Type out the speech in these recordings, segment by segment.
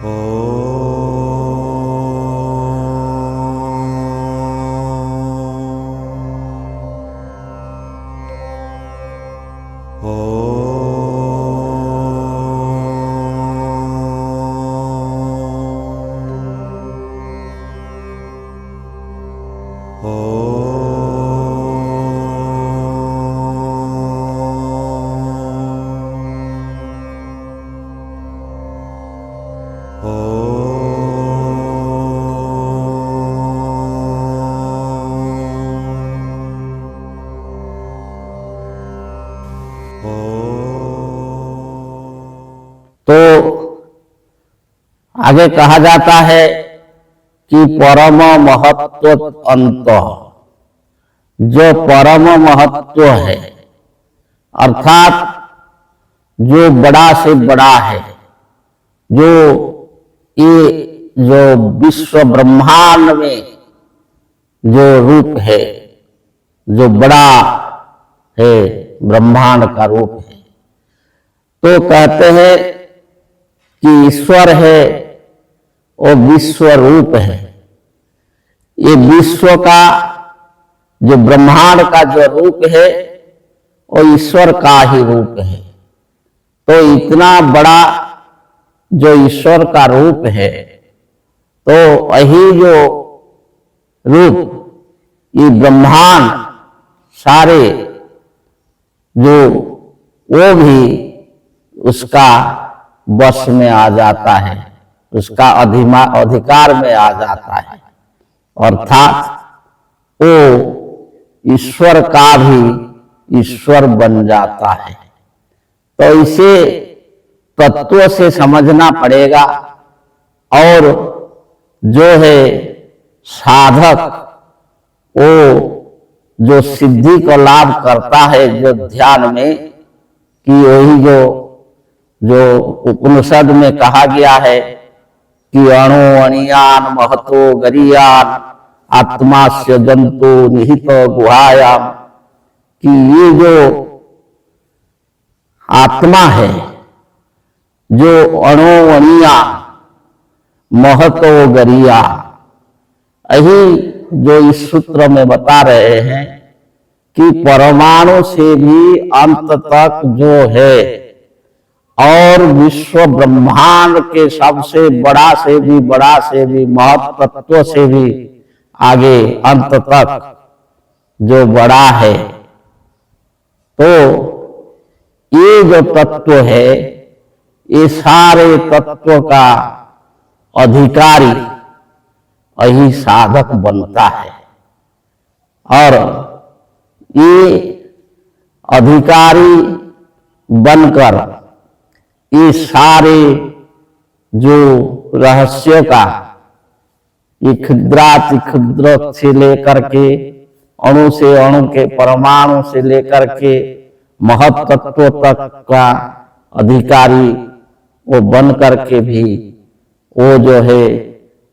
तो आगे कहा जाता है कि परम महत्व अंत, जो परम महत्व है अर्थात जो बड़ा से बड़ा है, जो ये जो विश्व ब्रह्मांड में जो रूप है, जो बड़ा है ब्रह्मांड का रूप है, तो कहते हैं कि ईश्वर है वो विश्व रूप है। ये विश्व का जो ब्रह्मांड का जो रूप है वो ईश्वर का ही रूप है। तो इतना बड़ा जो ईश्वर का रूप है, तो वही जो रूप ये ब्रह्मांड सारे जो वो भी उसका वश में आ जाता है, उसका अधिकार में आ जाता है, अर्थात वो ईश्वर का भी ईश्वर बन जाता है। तो इसे तत्व से समझना पड़ेगा। और जो है साधक वो जो सिद्धि को लाभ करता है जो ध्यान में, कि वही जो उपनिषद में कहा गया है कि अणु अणियान महतो गरियान आत्मास्य जंतु निहित गुहायाम, कि ये जो आत्मा है जो अणु अणिया महतो गरिया, यही जो इस सूत्र में बता रहे हैं कि परमाणु से भी अंत तक जो है और विश्व ब्रह्मांड के सबसे बड़ा से भी महत तत्व से भी आगे अंत तक जो बड़ा है, तो ये जो तत्व है ये सारे तत्व का अधिकारी यही साधक बनता है। और ये अधिकारी बनकर ये सारे जो रहस्य का ये क्षुद्राति क्षुद्र से लेकर के अणु से अणु के परमाणु से लेकर के महत तत्व तक का अधिकारी वो बन करके भी वो जो है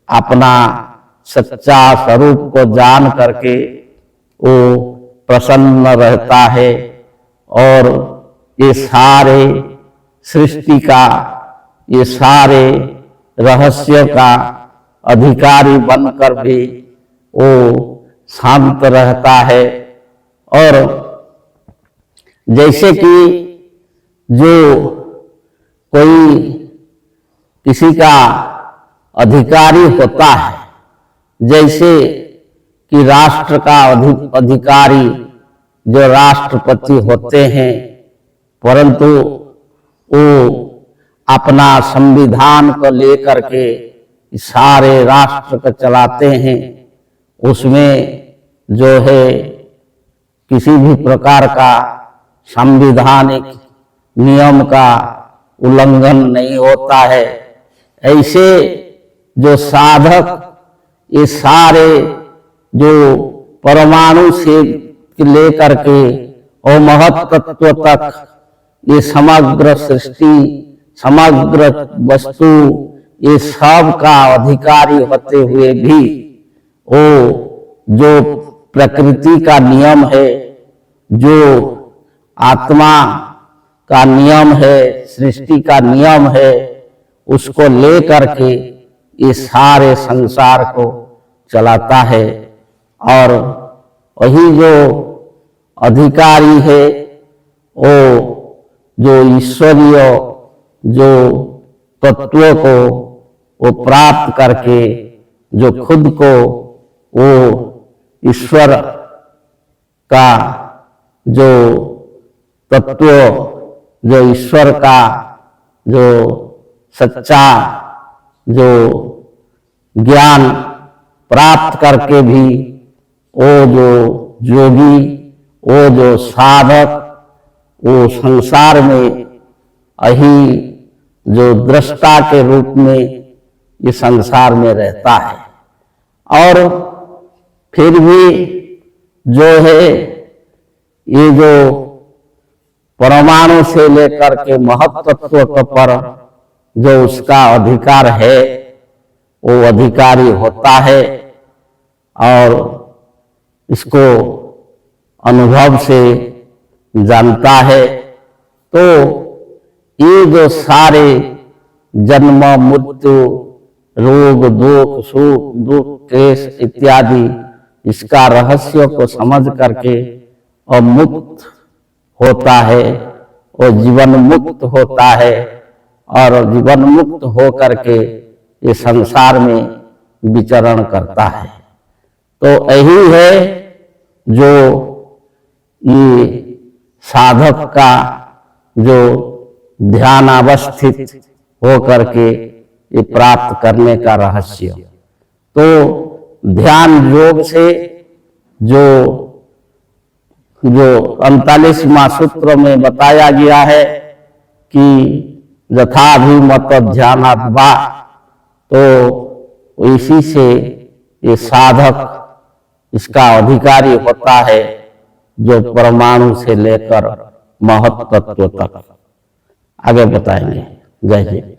अपना सच्चा स्वरूप को जान करके वो प्रसन्न रहता है। और ये सारे सृष्टि का, ये सारे रहस्य का अधिकारी बनकर भी वो शांत रहता है। और जैसे कि जो कोई किसी का अधिकारी होता है, जैसे कि राष्ट्र का अधिकारी जो राष्ट्रपति होते हैं, परंतु वो अपना संविधान को लेकर के सारे राष्ट्र को चलाते हैं, उसमें जो है किसी भी प्रकार का संवैधानिक नियम का उल्लंघन नहीं होता है। ऐसे जो साधक ये सारे जो परमाणु से लेकर के और महत तत्व तक ये समग्र सृष्टि, समग्र वस्तु, ये सब का अधिकारी होते हुए भी वो जो प्रकृति का नियम है, जो आत्मा का नियम है, सृष्टि का नियम है, उसको लेकर के ये सारे संसार को चलाता है। और वही जो अधिकारी है वो जो ईश्वरीय जो तत्वों को वो प्राप्त करके जो खुद को वो ईश्वर का जो तत्व जो ईश्वर का जो सच्चा जो ज्ञान प्राप्त करके भी वो जो योगी वो जो साधक वो संसार में अही जो दृष्टा के रूप में ये संसार में रहता है। और फिर भी जो है ये जो परमाणु से लेकर के महत्तत्व पर जो उसका अधिकार है वो अधिकारी होता है और इसको अनुभव से जानता है। तो ये जो सारे जन्म मृत्यु रोग दुख सुख दुख क्लेश इत्यादि इसका रहस्य को समझ करके और मुक्त होता है और जीवन मुक्त होता है और जीवन मुक्त हो करके ये संसार में विचरण करता है। तो यही है जो ये साधक का जो ध्यान अवस्थित हो करके ये प्राप्त करने का रहस्य। तो ध्यान योग से जो 39वां सूत्र में बताया गया है कि यथाभिमत ध्यानाद्वा, तो इसी से ये साधक इसका अधिकारी होता है जो परमाणु से लेकर महत्तत्व तक। आगे बताएंगे। जय जय।